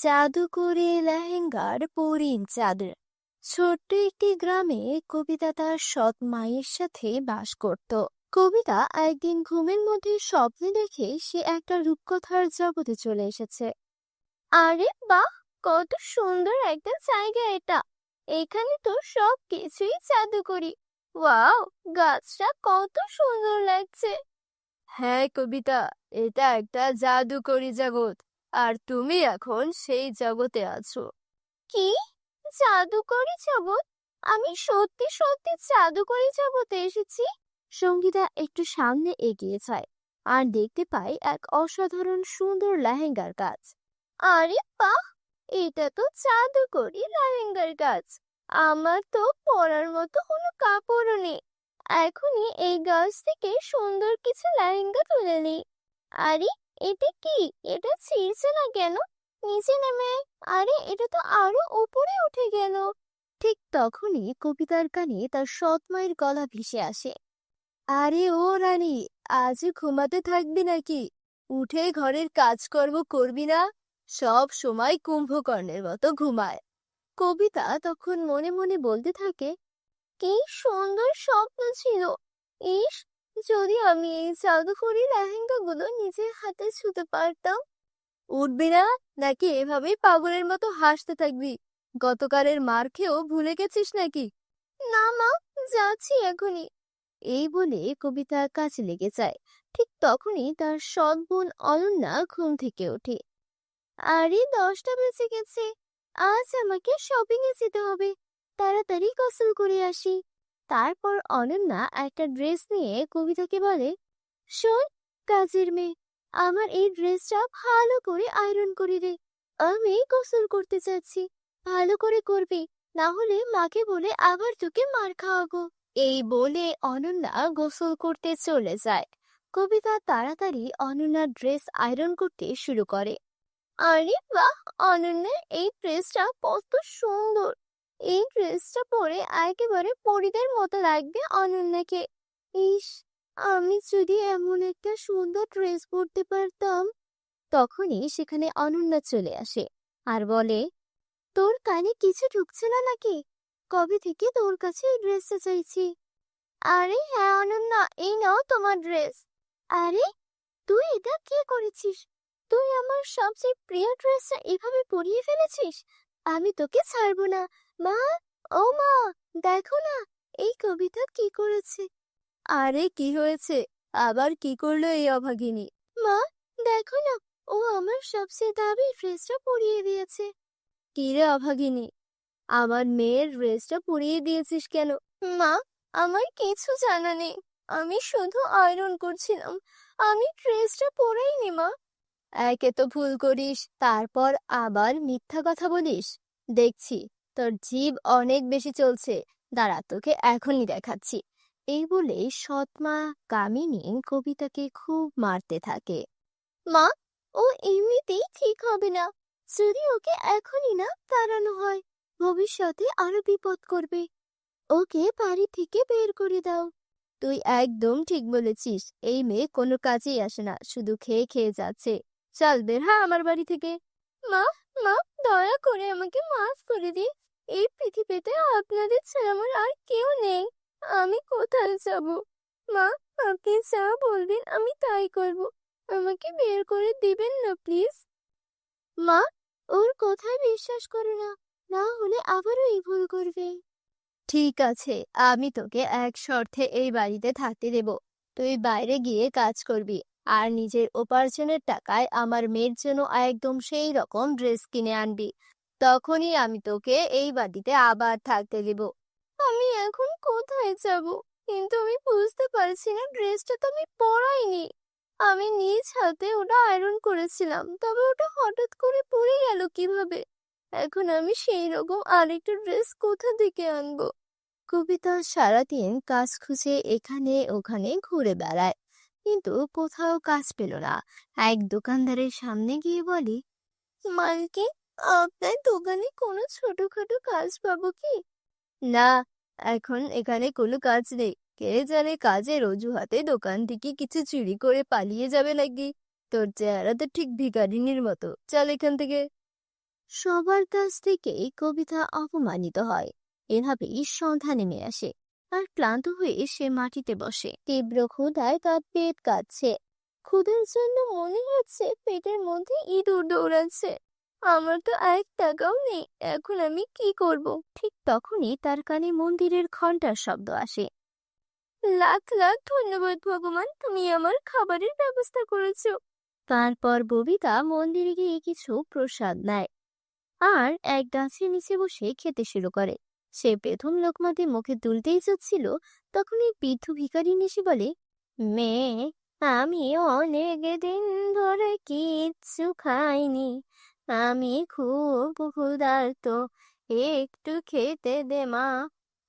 জাদুকরি লেহেঙ্গার পরিণ চাঁদের ছোট্ট একটি গ্রামে কবিতা তার সৎ মায়ের সাথে বাস করত। কবিতা একদিন ঘুমের মধ্যে স্বপ্নে দেখে সে একটা রূপকথার জগতে চলে এসেছে। আরে বাহ, কত সুন্দর একটা জায়গা এটা! এখানে তো সব কিছুই জাদুকরি। ওয়াও, গাছটা কত সুন্দর লাগছে! হ্যাঁ কবিতা, এটা একটা জাদুকরি জগৎ, আর তুমি এখন সেই জগতে আছো। কি? জাদুকরি জগৎ? আমি সত্যি সত্যি জাদুকরি জগতে এসেছি। সঙ্গীতা একটু সামনে এগিয়ে যায় আর দেখতে পায় এক অসাধারণ সুন্দর লেহেঙ্গার কাজ। আরে বাহ, এটা তো জাদুকরি লেহেঙ্গার কাজ। আমার তো পরার মতো কোনো কাপড়ও নেই। এখনই এই গাছ থেকে সুন্দর কিছু লেহেঙ্গা তুলে নিই। আরে, এটা কি? এটা ছিঁড়ছে না কেন? নিচে নেমে আয়। আরে, এটা তো আরো উপরে উঠে গেল। ঠিক তখনই কবিতার কানে তার সৎ মায়ের গলা ভেসে আসে। আরে ও রানী, আজ ঘুমাতে থাকবি নাকি? উঠে ঘরের কাজকর্ম করবি না? সব সময় কুম্ভকর্ণের মতো ঘুমায়। কবিতা তখন মনে মনে বলতে থাকে, কি সুন্দর স্বপ্ন ছিল! ইস, যদি আমি এই জাদুকরি লেহেঙ্গাগুলো নিজের হাতে ছুঁতে পারতাম। উঠবি না, নাকি এভাবেই পাগলের মতো হাসতে থাকবি? গতকালের মার খেয়েও ভুলে গেছিস নাকি? না মা, যাচ্ছি এখনই। এই বলে কবিতা কাজে লেগে যায়। ঠিক তখনই তার সৎ বোন অনন্যা ঘুম থেকে ওঠে। আরে, 10টা বেজে গেছে। আজ আমাকে শপিং এ যেতে হবে। তাড়াতাড়ি গোসল করে আসি। তারপর অনন্যা একটা ড্রেস নিয়ে কবিতাকে বলে, শোন কাজের মেয়ে, আমার এই ড্রেসটা ভালো করে আয়রন করে দে। আমি গোসল করতে চাচ্ছি। ভালো করে করবি, না হলে মাকে বলে আবার তোকে মার খাওয়াবো। এই বলে অনন্যা গোসল করতে চলে যায়। কবিতা তাড়াতাড়ি অনন্যার ড্রেস আয়রন করতে শুরু করে। আরে বাহ, অনন্যা, এই ড্রেসটা কত সুন্দর! এই ড্রেসটা পরে একেবারে পরীদের মতো লাগবে অনন্যাকে। ইস, আমি যদি এমন একটা সুন্দর ড্রেস পরতে পারতাম। তখনই সেখানে অনন্যা চলে আসে আর বলে, তোর কানে কিছু ঢুকছে না নাকি? কবে থেকে তোর কাছে এই ড্রেসটা চাইছি। আরে হ্যাঁ অনন্যা, এই নাও তোমার ড্রেস। আরে, তুই এটা কি করেছিস? তুই আমার সবচেয়ে প্রিয় ড্রেসটা এভাবে পরিয়ে ফেলেছিস। আমি তোকে ছাড়বো না। মা, ও মা, দেখো না, এই কবিতা কি করেছে। আরে কি হয়েছে? আবার কি করলো এই অভাগিনী? মা, দেখো না, ও আমার সবচেয়ে দামি ড্রেসটা পরিয়ে দিয়েছে। কি রে অভাগিনী, আমার মেয়ের ড্রেসটা পরিয়ে দিয়েছিস কেন? মা, আমার কিছু জানা নেই। আমি শুধু আয়রন করছিলাম। আমি ড্রেসটা পরাইনি মা। একে তো ভুল করিস, তারপর আবার মিথ্যা কথা বলিস। দেখছি তোর জিভ অনেক বেশি চলছে। দাঁড়া, তোকে এখনই দেখাচ্ছি। এই বলে সৎমা কামিনী কবিতাকে খুব মারতে থাকে। মা, ও এমনিতেই ঠিক হবে না। যদি ওকে এখনই না তাড়ানো হয়, ভবিষ্যতে আরো বিপদ করবে। ওকে বাড়ি থেকে বের করে দাও। তুই একদম ঠিক বলেছিস। এই মেয়ে কোনো কাজেই আসে না, শুধু খেয়ে খেয়ে যাচ্ছে। চল বের হ আমার বাড়ি থেকে। মা, মা, দয়া করে আমাকে মাফ করে দিন। এই পৃথিবীতে আপনাদের ছাড়া আমার আর কেউ নেই। আমি কোথায় যাব? মা, আপনি যা বলবেন আমি তাই করব। আমাকে বের করে দিবেন না প্লিজ। মা, ওর কথায় বিশ্বাস করো না, না হলে আবারও এই ভুল করবে। ঠিক আছে, আমি তোকে এক শর্তে এই বাড়িতে থাকতে দেব। তুই বাইরে গিয়ে কাজ করবি, আর নিজের উপার্জনের টাকায় আমার মেয়ের জন্য একদম সেই রকম ড্রেস কিনে আনবি। তখনই আমি তোকে এই বাড়িতে আবার থাকতে দেব। আমি এখন কোথায় যাব? কিন্তু আমি বুঝতে পারছি না, ড্রেসটা তো আমি পরাইনি। আমি নিজ হাতে ওটা আয়রন করেছিলাম, তবে ওটা হঠাৎ করে পরে গেল কিভাবে? এখন আমি সেই রকম আরেকটা ড্রেস কোথা থেকে আনবো? কবিতা সারাদিন কাজ খুঁজে এখানে ওখানে ঘুরে বেড়ায়, কিন্তু কোথাও কাজ পেল না। এক দোকানদারের সামনে গিয়ে বলে, মালকিন, আপনার দোকানে কোনো ছোটখাটো কাজ পাবো কি? না, এখন এখানে কোনো কাজ নেই। কে জানে কাজের অজুহাতে দোকান থেকে কিছু চুরি করে পালিয়ে যাবে নাকি। তোর চেহারা তো ঠিক ভিখারিনীর মতো। চল এখান থেকে। সবার কাছ থেকেই কবিতা অপমানিত হয়। এভাবেই সন্ধ্যা নেমে আসে, আর ক্লান্ত হয়ে সে মাটিতে বসে। তীব্র ক্ষুধায় তার পেট কাঁপছে। ক্ষুধার জন্য মনে হচ্ছে পেটের মধ্যে ইঁদুর দৌড়াচ্ছে। আমার তো 1 টাকাও নেই, এখন আমি কি করব? ঠিক তখনই তার কানে মন্দিরের ঘন্টার শব্দ আসে। লাখ লাখ ধন্যবাদ ভগবান, তুমি আমার খাবারের ব্যবস্থা করেছো। তারপর ববিতা মন্দিরে গিয়ে কিছু প্রসাদ নেয় আর এক গাছের নিচে বসে খেতে শুরু করে। সে প্রথম লোকমাতে মুখে তুলতেই যাচ্ছিল, তখন এই বৃদ্ধ ভিখারি এসে বলে, মেয়ে, আমি অনেক দিন ধরে কিচ্ছু খাইনি, আমি খুব ক্ষুধার্ত, একটু খেতে দে মা,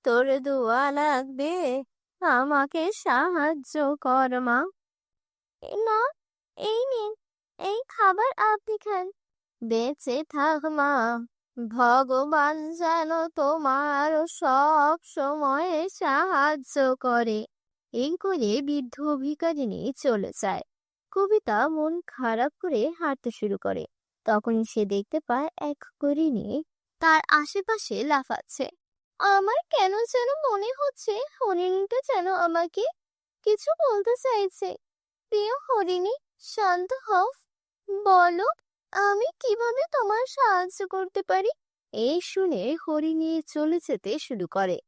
তোর দোয়া লাগবে, আমাকে সাহায্য কর মা। মা, এই নিন, এই খাবার আপনি খান, বেঁচে থাক মা, ভগবান যেন তোমার সব সময় সাহায্য করে। এই করে বৃদ্ধ ভিখারিনী চলে যায়। কবিতা মন খারাপ করে হাঁটতে শুরু করে। তখনই সে দেখতে পায় এক হরিণী তার আশেপাশে লাফাচ্ছে। আমার কেন যেন মনে হচ্ছে হরিণীটা যেন আমাকে কিছু বলতে চাইছে। প্রিয় হরিণী, শান্ত হও, বলো আমি কিভাবে তোমার সাহায্য করতে পারি। এই শুনে হরিণী চলে যেতে শুরু করে।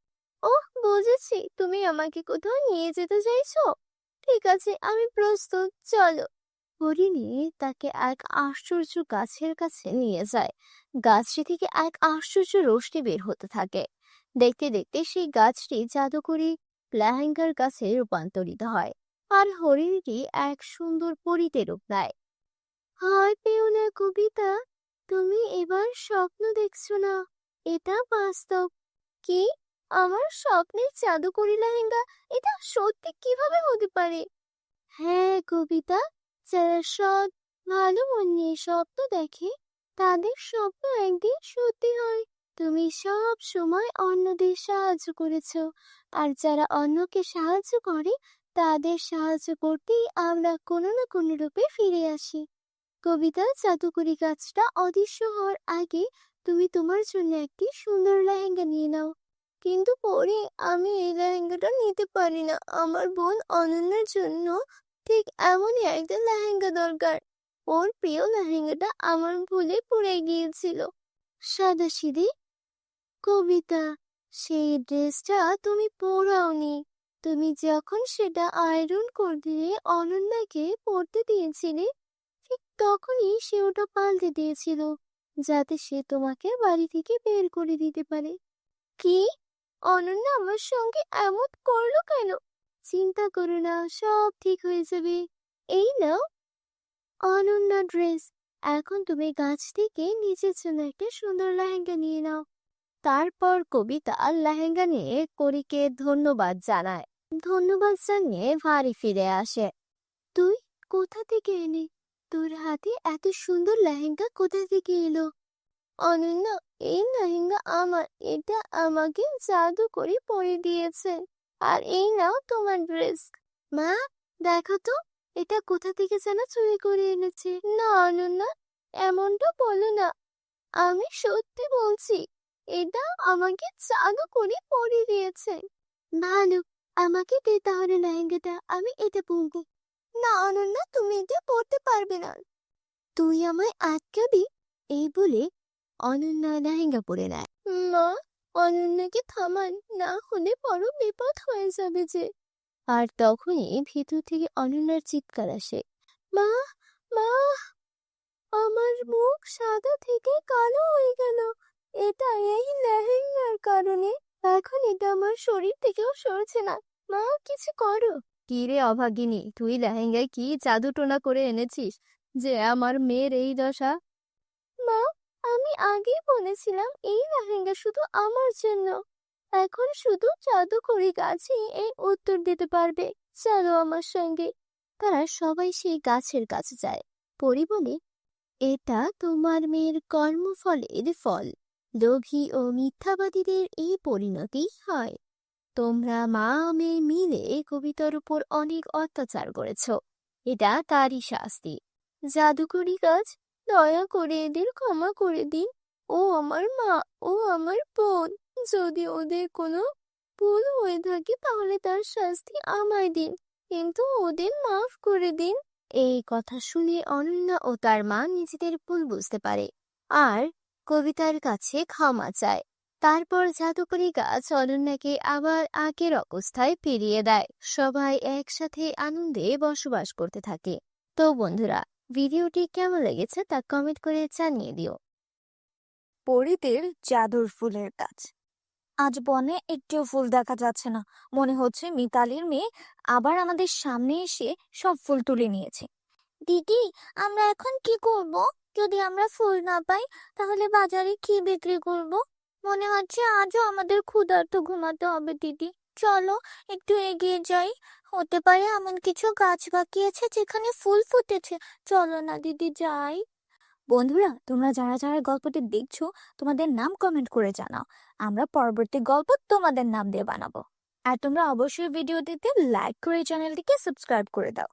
ওহ, বুঝেছি, তুমি আমাকে কোথাও নিয়ে যেতে চাইছো। ঠিক আছে, আমি প্রস্তুত, চলো। হরিণী তাকে এক আশ্চর্য গাছের কাছে নিয়ে যায়। গাছটি থেকে এক আশ্চর্য রোশনি বের হতে থাকে। দেখতে দেখতে সেই গাছটি জাদুকরি লেহেঙ্গার কাছে রূপান্তরিত হয়, আর হরিণীটি এক সুন্দর পরীতে রূপ নেয়। ভয় পেও না কবিতা, তুমি এবার স্বপ্ন দেখছো না, এটা বাস্তব। কি? আমার স্বপ্নের জাদুকরি লেহেঙ্গা? এটা সত্যি কিভাবে হতে পারে? হ্যাঁ কবিতা, যারা সৎ, ভালো মন নিয়ে স্বপ্ন দেখে তাদের স্বপ্ন একদিন সত্যি হয়। তুমি সব সময় অন্যদের সাহায্য করেছো, আর যারা অন্যকে সাহায্য করে তাদের সাহায্য করতেই আমরা কোনো না কোনো রূপে ফিরে আসি। কবিতা, জাদুকরি গাছটা অদৃশ্য হওয়ার আগে তুমি তোমার জন্য একটি সুন্দর লেহেঙ্গা নিয়ে নাও। কিন্তু পরে আমি এই লেহেঙ্গাটা নিতে পারি না, আমার বোন অনন্যার জন্য ঠিক এমনই একটা লেহেঙ্গা দরকার। ওর প্রিয় লেহেঙ্গাটা আমার ভুলে পড়ে গিয়েছিল। সাদাসিধে কবিতা, সেই ড্রেসটা তুমি পরাওনি। তুমি যখন সেটা আয়রন করে দিয়ে অনন্যাকে পরতে দিয়েছিলে, ঠিক তখনই সে ওটা পাল্টে দিয়েছিল, যাতে সে তোমাকে বাড়ি থেকে বের করে দিতে পারে। কি? অনন্যা আমার সঙ্গে এমন করলো কেন? চিন্তা করো না, সব ঠিক হয়ে যাবে। এই নাও অনন্যা ড্রেস। এখন তুমি গাছ থেকে নিজের জন্য একটা সুন্দর লেহেঙ্গা নিয়ে নাও। তারপর কবিতা লেহেঙ্গা নিয়ে করিকে ধন্যবাদ জানায়। ধন্যবাদ জানিয়ে বাড়ি ফিরে আসে। তুই কোথা থেকে এলি? তোর হাতে এত সুন্দর লেহেঙ্গা কোথা থেকে এলো? অনন্যা, এই লেহেঙ্গা আমার, এটা আমাকে জাদু করে পরিয়ে দিয়েছে। আর এই নাও তোমার ড্রেস। মা, দেখো তো, এটা কোথা থেকে যেন চুরি করে এনেছে। না অনন্যা, এমনটা বলো না, আমি সত্যি বলছি, এটা আমাকে জাদু করে পরিয়ে দিয়েছে। ভালো, আমাকে দে তাহলে লেহেঙ্গাটা, আমি এটা পরবো। না অনন্যা, তুমি এটা পরতে পারবে না। তুই আমায় আটকাবি? এই বলে অনন্যা লেহেঙ্গা পরে নেয়। মা, অনন্যাকে থামান, না হলে বড় বিপদ হয়ে যাবে যে। আর তখনই ভিতর থেকে অনন্যার চিৎকার আসে। মা, মা, আমার মুখ সাদা থেকে কালো হয়ে গেল। এটা এই লেহেঙ্গার কারণে। এখন এটা আমার শরীর থেকেও সরছে না। মা, কিছু করো। কি রে অভাগিনী, তুই লেহেঙ্গায় কি জাদু টোনা করে এনেছিস যে আমার মেয়ের এই দশা? মা, আমি আগেই বলেছিলাম এই লেহেঙ্গা শুধু আমার জন্য। এখন শুধু জাদুকরি গাছই এই উত্তর দিতে পারবে। চলো আমার সঙ্গে। তারা সবাই সেই গাছের কাছে যায়। পরি বলে, এটা তোমার মেয়ের কর্মফলের ফল। লোভী ও মিথ্যাবাদীদের এই পরিণতি হয়। তোমরা মা মেয়ে মিলে কবিতার উপর অনেক অত্যাচার করেছ, এটা তারই শাস্তি। জাদুকরি গাছ, দয়া করে এদের ক্ষমা করে দিন। ও আমার মা, ও আমার বোন। যদি ওদের কোনো ভুল হয়ে থাকে তাহলে তার শাস্তি আমায় দিন, কিন্তু ওদের মাফ করে দিন। এই কথা শুনে অনন্যা ও তার মা নিজেদের ভুল বুঝতে পারে আর কবিতার কাছে ক্ষমা চায়। তারপর জাদুকরি গাছ অনন্যাকে আবার আগের অবস্থায় ফিরিয়ে দেয়। সবাই একসাথে আনন্দে বসবাস করতে থাকে। তো বন্ধুরা, ভিডিওটি কেমন লেগেছে তা কমেন্ট করে জানিয়ে দিও। পরিদের জাদুর ফুলের গাছ। আজ বনে একটিও ফুল দেখা যাচ্ছে না। মনে হচ্ছে মিতালির মেয়ে আবার আমাদের সামনে এসে সব ফুল তুলে নিয়েছে। দিদি, আমরা এখন কি করব? যদি আমরা ফুল না পাই তাহলে বাজারে কি বিক্রি করব? মনে হচ্ছে আজও আমাদের ক্ষুধার্ত ঘুমাতে হবে। দিদি, চলো একটু এগিয়ে যাই। হতে পারে এমন কিছু গাছ বাকি আছে যেখানে ফুল ফুটেছে। চলো না দিদি, যাই। বন্ধুরা, তোমরা যারা যারা গল্পটি দেখছো তোমাদের নাম কমেন্ট করে জানাও। আমরা পরবর্তী গল্প তোমাদের নাম দিয়ে বানাবো। আর তোমরা অবশ্যই ভিডিওটিতে লাইক করে চ্যানেলটিকে সাবস্ক্রাইব করে দাও।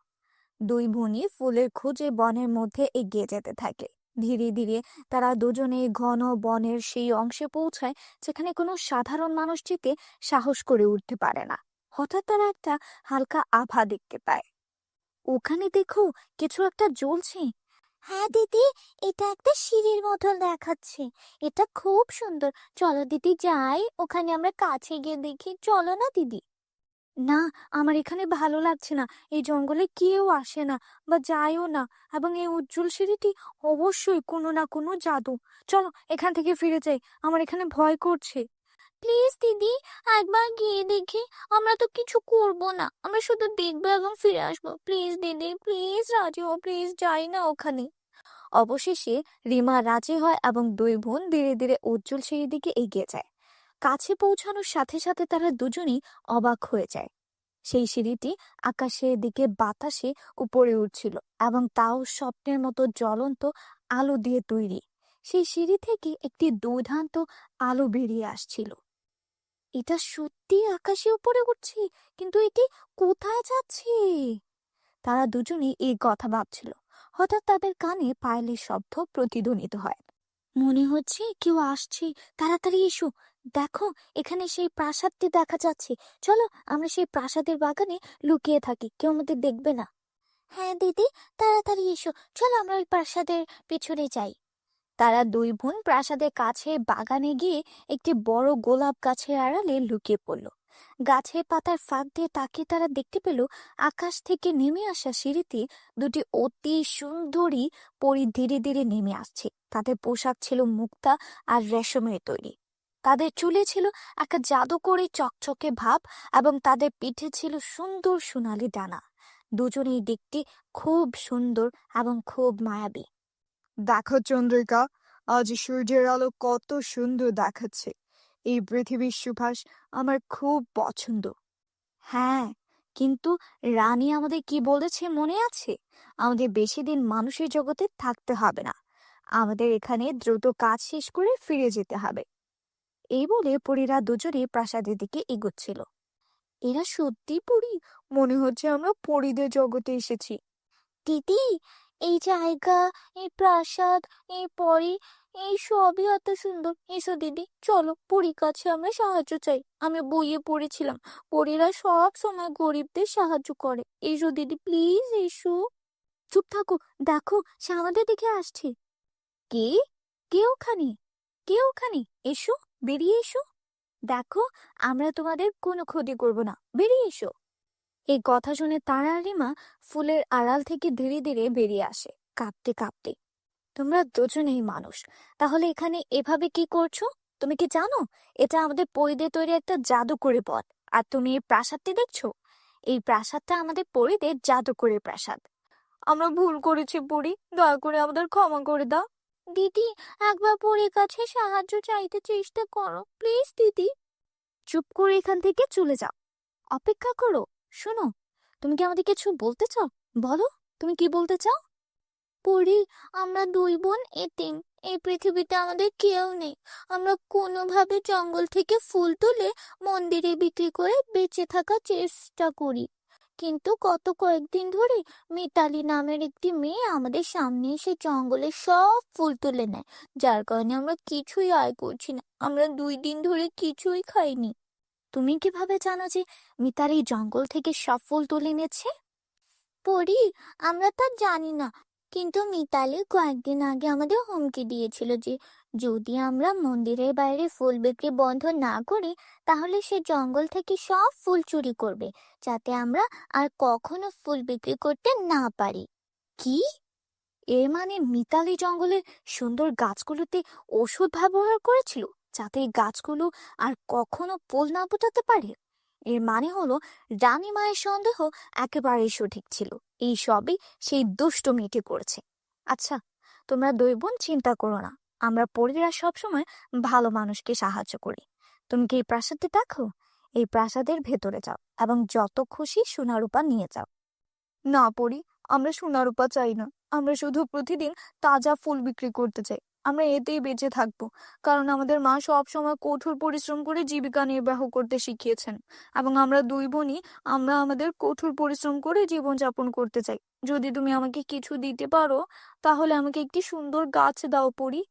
দুই বোনই ফুলের খোঁজে বনের মধ্যে এগিয়ে যেতে থাকে। ধীরে ধীরে তারা দুজনেই ঘন বনের সেই অংশে পৌঁছায় যেখানে কোনো সাধারণ মানুষ যেতে সাহস করে উঠতে পারে না। হঠাৎ তারা একটা হালকা আভা দেখতে পায়। ওখানে দেখো, কিছু একটা জ্বলছে। হ্যাঁ দিদি, এটা একটা সিঁড়ির মতো দেখাচ্ছে। এটা খুব সুন্দর। চলো দিদি যাই, ওখানে আমরা কাছে গিয়ে দেখি। চলো না দিদি। না, আমার এখানে ভালো লাগছে না। এই জঙ্গলে কেউ আসে না বা যায়ও না, এবং এই উজ্জ্বল সিঁড়িটি অবশ্যই কোনো না কোনো জাদু। চলো এখান থেকে ফিরে যাই, আমার এখানে ভয় করছে। প্লিজ দিদি, একবার গিয়ে দেখি। আমরা তো কিছু করব না, আমরা শুধু দেখবো এবং ফিরে আসবো। প্লিজ দিদি, প্লিজ রাজি হও, প্লিজ যাই না ওখানে। অবশেষে রিমা রাজি হয় এবং দুই বোন ধীরে ধীরে উজ্জ্বল সিঁড়ির দিকে এগিয়ে যায়। কাছে পৌঁছানোর সাথে সাথে তারা দুজনেই অবাক হয়ে যায়। সেই সিঁড়িটি আকাশের দিকে বাতাসে উপরে উঠছিল, এবং তাও স্বপ্নের মতো জ্বলন্ত আলো দিয়ে তৈরি। সেই সিঁড়ি থেকে একটি দুর্দান্ত আলো বেরিয়ে আসছিল। এটা সত্যি আকাশে উপরে উঠছে, কিন্তু এটি কোথায় যাচ্ছে? তারা দুজনেই এই কথা ভাবছিল। হঠাৎ তাদের কানে পায়েলের শব্দ প্রতিধ্বনিত হয়। মনে হচ্ছে কেউ আসছে। তাড়াতাড়ি এসো, দেখো এখানে সেই প্রাসাদটি দেখা যাচ্ছে। চলো আমরা সেই প্রাসাদের বাগানে লুকিয়ে থাকি, কেউ আমাদের দেখবে না। হ্যাঁ দিদি, তাড়াতাড়ি এসো, চলো আমরা ওই প্রাসাদের পিছনে যাই। তারা দুই বোন প্রাসাদের কাছে বাগানে গিয়ে একটি বড় গোলাপ গাছের আড়ালে লুকিয়ে পড়ল। গাছের পাতার ফাঁক দিয়ে তাকিয়ে তারা দেখতে পেল আকাশ থেকে নেমে আসা সিঁড়িতে দুটি অতি সুন্দরী পরী ধীরে ধীরে নেমে আসছে। তাদের পোশাক ছিল মুক্তা আর রেশমের তৈরি। তাদের চুলে ছিল একটা জাদুকরি চকচকে ভাব, এবং তাদের পিঠে ছিল সুন্দর সোনালি ডানা। দুজনেই দেখতে খুব সুন্দর এবং খুব মায়াবী। দেখো চন্দ্রিকা, আজ সূর্যের আলো কত সুন্দর দেখাচ্ছে। এই পৃথিবীর সুবাস আমার খুব পছন্দ। হ্যাঁ, কিন্তু রানী আমাদের কি বলেছে মনে আছে? আমাদের বেশি দিন মানুষের জগতে থাকতে হবে না। আমাদের এখানে দ্রুত কাজ শেষ করে ফিরে যেতে হবে। এই বলে পরীরা দুজনে প্রাসাদের দিকে এগোচ্ছিল। এরা সত্যি পরী? মনে হচ্ছে আমরা পরীদের জগতে এসেছি। দিদি, এই জায়গা, এই প্রাসাদ, এই পরী, এই সবই এত সুন্দর। এসো দিদি, চলো পরীর কাছে আমরা সাহায্য চাই। আমি বইয়ে পড়েছিলাম পরীরা সব সময় গরিবদের সাহায্য করে। এসো দিদি, প্লিজ এসো। চুপ থাকো, দেখো সে আমাদের দিকে আসছে। কে? কে ওখানে? কে ওখানে? এসো, বেরিয়ে এসো। দেখো, আমরা তোমাদের কোনো ক্ষতি করব না, বেরিয়ে এসো। এই কথা শুনে তারা আর রিমা ফুলের আড়াল থেকে ধীরে ধীরে বেরিয়ে আসে, কাঁপতে কাঁপতে। তোমরা দুজনেই মানুষ, তাহলে এখানে এভাবে কি করছো? তুমি কি জানো এটা আমাদের পরীদের তৈরি একটা জাদুকরি পথ? আর তুমি এই প্রাসাদটি দেখছো? এই প্রাসাদটা আমাদের পরীদের জাদুকরি প্রাসাদ। আমরা ভুল করেছি পরী, দয়া করে আমাদের ক্ষমা করে দাও। দিদি, একবার পরীর কাছে সাহায্য চাইতে চেষ্টা করো, প্লিজ দিদি। চুপ করে এখান থেকে চলে যাও, অপেক্ষা করো। শোনো, তুমি কি আমাদের কিছু বলতে চাও? বলো, তুমি কি বলতে চাও? পরি, আমরা দুই বোন এতিম। এই পৃথিবীতে আমাদের কেউ নেই। আমরা কোনোভাবে জঙ্গল থেকে ফুল তুলে মন্দিরে বিক্রি করে বেঁচে থাকার চেষ্টা করি, কিন্তু গত কয়েকদিন ধরে মিতালি নামের একটি মেয়ে আমাদের সামনে এসে জঙ্গলের সব ফুল তুলে নেয়, যার কারণে আমরা কিছুই আয় করছি না। আমরা 2 দিন ধরে কিছুই খাইনি। তুমি কিভাবে জানো যে মিতালি জঙ্গল থেকে সব ফুল তুলে নিয়েছে? পরি, আমরা তা জানি না, কিন্তু মিতালি কয়েকদিন আগে আমাদের হুমকি দিয়েছিল যে যদি আমরা মন্দিরের বাইরে ফুল বিক্রি বন্ধ না করি তাহলে সে জঙ্গল থেকে সব ফুল চুরি করবে, যাতে আমরা আর কখনো ফুল বিক্রি করতে না পারি। কি? এর মানে মিতালি জঙ্গলের সুন্দর গাছগুলোতে ওষুধ ব্যবহার করেছিল, যাতে এই গাছগুলো আর কখনো ফুল না ফোটাতে পারে। এর মানে হলো রানী মায়ের সন্দেহ একেবারেই সঠিক ছিল। এই সবই সেই দুষ্ট মেয়েটি করেছে। আচ্ছা, তোমরা 2 বোন চিন্তা করো না, আমরা পরীরা সবসময় ভালো মানুষকে সাহায্য করি। তুমি কি এই প্রাসাদে দেখো? এই প্রাসাদের ভেতরে যাও এবং যত খুশি সোনা রূপা নিয়ে যাও। না পরি, আমরা সোনা রূপা চাই না। আমরা শুধু প্রতিদিন তাজা ফুল বিক্রি করতে চাই। আমরা এতেই বেঁচে থাকবো, কারণ আমাদের মা সব সময় কঠোর পরিশ্রম করে জীবিকা নির্বাহ করতে শিখিয়েছেন, এবং আমরা 2 বোনই আমরা আমাদের কঠোর পরিশ্রম করে জীবনযাপন করতে চাই। যদি তুমি আমাকে কিছু দিতে পারো, তাহলে আমাকে একটি সুন্দর গাছ দাও পরি।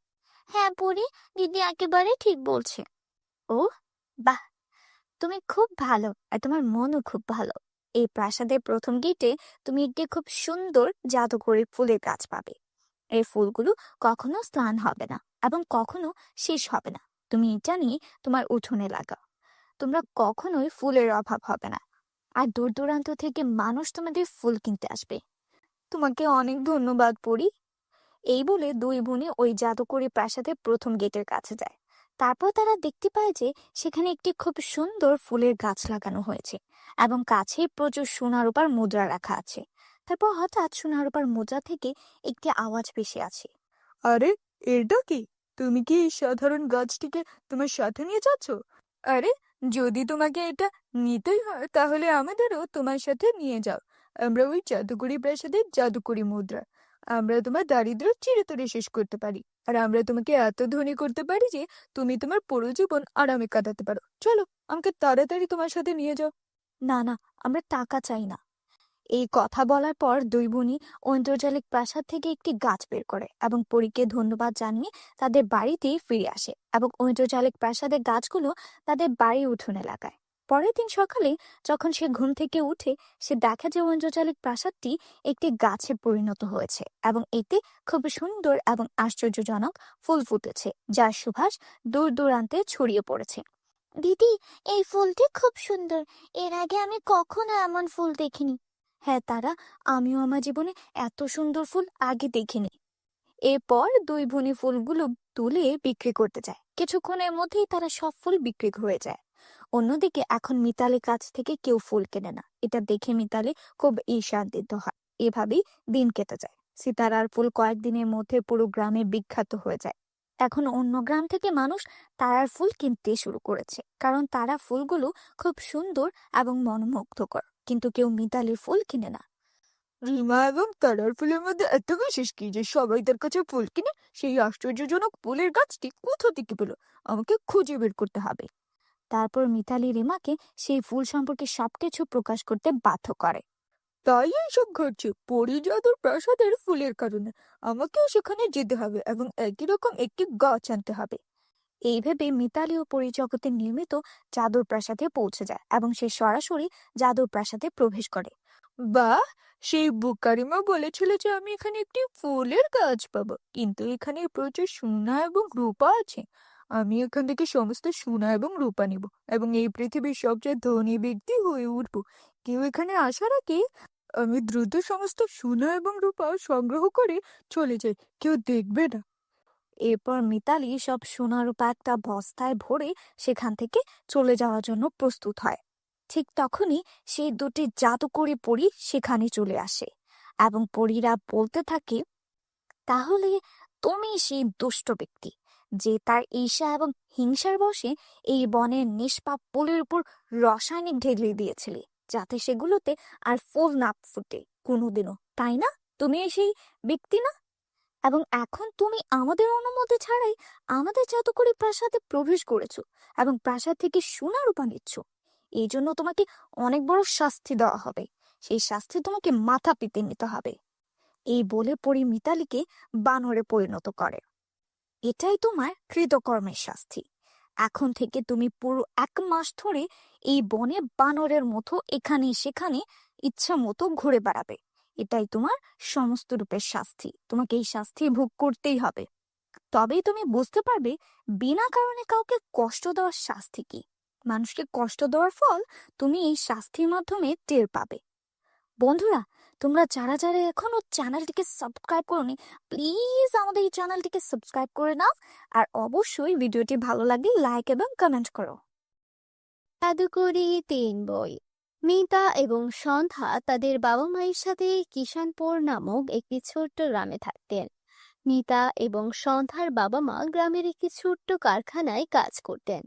হ্যাঁ পরি, দিদি একেবারে ঠিক বলছে। ও বাহ, তুমি খুব ভালো আর তোমার মনও খুব ভালো। এই প্রাসাদের প্রথম গেটে তুমি একটি খুব সুন্দর জাদুকরি ফুলের গাছ পাবে। এই ফুলগুলো কখনো স্নান হবে না এবং কখনো শেষ হবে না। তুমি এটা নিয়ে তোমার উঠোনে লাগাও, তোমরা কখনোই ফুলের অভাব হবে না, আর দূর দূরান্ত থেকে মানুষ তোমাদের ফুল কিনতে আসবে। তোমাকে অনেক ধন্যবাদ পরি। এই বলে 2 বোনে ওই জাদুকরি প্রাসাদের প্রথম গেটের কাছে যায়। তারপর তারা দেখতে পায় যে সেখানে একটি খুব সুন্দর ফুলের গাছ লাগানো হয়েছে এবং কাছে প্রচুর সোনা রূপার মুদ্রা রাখা আছে। তারপর হঠাৎ সোনা রূপার মুদ্রা থেকে একটি আওয়াজ ভেসে আছে। আরে, এটা কি? তুমি কি এই সাধারণ গাছটিকে তোমার সাথে নিয়ে যাচ্ছ? আরে, যদি তোমাকে এটা নিতেই হয় তাহলে আমাদেরও তোমার সাথে নিয়ে যাও। আমরা ওই জাদুকরি প্রাসাদের জাদুকরি মুদ্রা। আমরা তোমার দারিদ্র্য চিরতরে শেষ করতে পারি, আর আমরা তোমাকে এত ধনী করতে পারি যে তুমি তোমার পুরো জীবন আরামে কাটাতে পারো। চলো, আমাকে তাড়াতাড়ি তোমার সাথে নিয়ে যাও। না না, আমরা টাকা চাই না। এই কথা বলার পর 2 বোনই ঐন্দ্রজালিক প্রাসাদ থেকে একটি গাছ বের করে এবং পরীকে ধন্যবাদ জানিয়ে তাদের বাড়িতেই ফিরে আসে এবং ঐন্দ্রজালিক প্রাসাদের গাছগুলো তাদের বাড়ির উঠোনে লাগায়। পরের দিন সকালে যখন সে ঘুম থেকে উঠে, সে দেখে যে ঐন্দ্রজালিক প্রাসাদটি একটি গাছে পরিণত হয়েছে এবং এতে খুব সুন্দর এবং আশ্চর্যজনক ফুল ফুটেছে, যার সুবাস দূর দূরান্তে ছড়িয়ে পড়েছে। দিদি, এই ফুলটি খুব সুন্দর, এর আগে আমি কখনো এমন ফুল দেখিনি। হ্যাঁ তারা, আমিও আমার জীবনে এত সুন্দর ফুল আগে দেখিনি। এরপর 2 বোনই ফুলগুলো তুলে বিক্রি করতে যায়। কিছুক্ষণের মধ্যেই তারা সব ফুল বিক্রি হয়ে যায়। অন্যদিকে এখন মিতালির কাছ থেকে কেউ ফুল কেনে না। এটা দেখে মিতালি খুব ঈর্ষান্বিত হয়। এভাবেই দিন কেটে যায়। সিতারার ফুল কয়েকদিনের মধ্যে পুরো গ্রামে বিখ্যাত হয়ে যায়। এখন অন্য গ্রাম থেকে মানুষ তারার ফুল কিনতে শুরু করেছে, কারণ তারা ফুলগুলো খুব সুন্দর এবং মনোমুগ্ধকর। কিন্তু কেউ মিতালির ফুল কিনে না। রিমা এবং তারার ফুলের মধ্যে এত বিশেষ কি যে সবাই তার কাছে ফুল কিনে? সেই আশ্চর্যজনক ফুলের গাছটি কোথা থেকে পেল? আমাকে খুঁজে বের করতে হবে। তারপর মিতালি রিমাকে সেই ফুল সম্পর্কে সবকিছু প্রকাশ করতে বাধ্য করে। তাই এইসব ঘটছে পরিজাদুর প্রাসাদের ফুলের কারণে। আমাকেও সেখানে যেতে হবে এবং একই রকম একটি গাছ আনতে হবে। এই ভেবে মিতালি ও পরিজগতে নির্মিত জাদুর প্রাসাদে পৌঁছে যায় এবং সে সরাসরি জাদুর প্রাসাদে প্রবেশ করে। বাহ, সেই বুকারিমা বলেছিল যে আমি এখানে একটি ফুলের গাছ পাবো, কিন্তু এখানে প্রচুর সোনা এবং রূপা আছে। আমি এখান থেকে সমস্ত সোনা এবং রূপা নিব এবং এই পৃথিবীর সবচেয়ে ধনী ব্যক্তি হয়ে উঠবো। কেউ এখানে আসার আগে আমি দ্রুত সমস্ত সোনা এবং রূপা সংগ্রহ করে চলে যাই, কেউ দেখবে না। এরপর মিতালি সব সোনা রূপা একটা বস্তায় ভরে সেখান থেকে চলে যাওয়ার জন্য প্রস্তুত হয়। ঠিক তখনই সেই 2টি জাদুকরি পরী সেখানে চলে আসে এবং পরীরা বলতে থাকে, তাহলে তুমি সেই দুষ্ট ব্যক্তি যে তার ঈর্ষা এবং হিংসার বশে এই বনের নিষ্পাপ ফুলের উপর রাসায়নিক ঢেলে দিয়েছিলে, যাতে সেগুলোতে আর ফুল না ফুটে কোনোদিনও, তাই না? তুমি সেই ব্যক্তি না? এবং এখন তুমি আমাদের অনুমতি ছাড়াই আমাদের জাদুকরি প্রাসাদে প্রবেশ করেছো এবং প্রাসাদ থেকে সোনা রূপা নিচ্ছ। এই জন্য তোমাকে অনেক বড় শাস্তি দেওয়া হবে। সেই শাস্তি তোমাকে মাথা পেতে নিতে হবে। এই বলে পরি মিতালিকে বানরে পরিণত করে। এটাই তোমার কৃতকর্মের শাস্তি। এখন থেকে তুমি পুরো 1 মাস ধরে এই বনে বানরের মতো এখানে সেখানে ইচ্ছা মতো ঘুরে বেড়াবে। এটাই তোমার সমস্ত রূপের শাস্তি। তোমাকে এই শাস্তি ভোগ করতেই হবে। তবেই তুমি বুঝতে পারবে বিনা কারণে কাউকে কষ্ট দেওয়ার শাস্তি কি। মানুষকে কষ্ট দেওয়ার ফল তুমি এই শাস্তির মাধ্যমে টের পাবে। বন্ধুরা, তোমরা যারা যারা এখনো চ্যানেলটিকে সাবস্ক্রাইব করোনি, প্লিজ আমাদের এই চ্যানেলটিকে সাবস্ক্রাইব করে নাও। আর অবশ্যই ভিডিওটি ভালো লাগলে লাইক এবং কমেন্ট করো। জাদুকরি 3 বই। মিতা এবং সন্ধ্যা তাদের বাবা মায়ের সাথে কিষানপুর নামক একটি ছোট্ট গ্রামে থাকতেন। মিতা এবং সন্ধ্যার বাবা মা গ্রামের একটি ছোট্ট কারখানায় কাজ করতেন।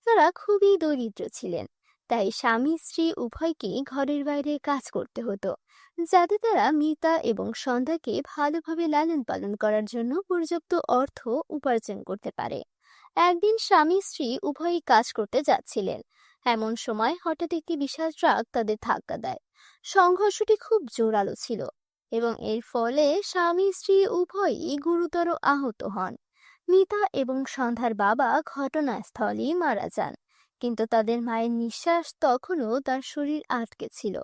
তারা খুবই দরিদ্র ছিলেন, তাই স্বামী স্ত্রী উভয়কেই ঘরের বাইরে কাজ করতে হতো, যাতে তারা মিতা এবং সন্ধ্যাকে ভালোভাবে লালন পালন করার জন্য পর্যাপ্ত অর্থ উপার্জন করতে পারে। একদিন স্বামী স্ত্রী উভয়ই কাজ করতে যাচ্ছিলেন। এমন সময় হঠাৎ একটি বিশাল ট্রাক তাদের ধাক্কা দেয়। সংঘর্ষটি খুব জোরালো ছিল এবং এর ফলে স্বামী স্ত্রী উভয়ই গুরুতর আহত হন। মিতা এবং সন্ধ্যার বাবা ঘটনাস্থলেই মারা যান, কিন্তু তাদের মায়ের নিঃশ্বাস তখনও তার শরীর আটকে ছিল।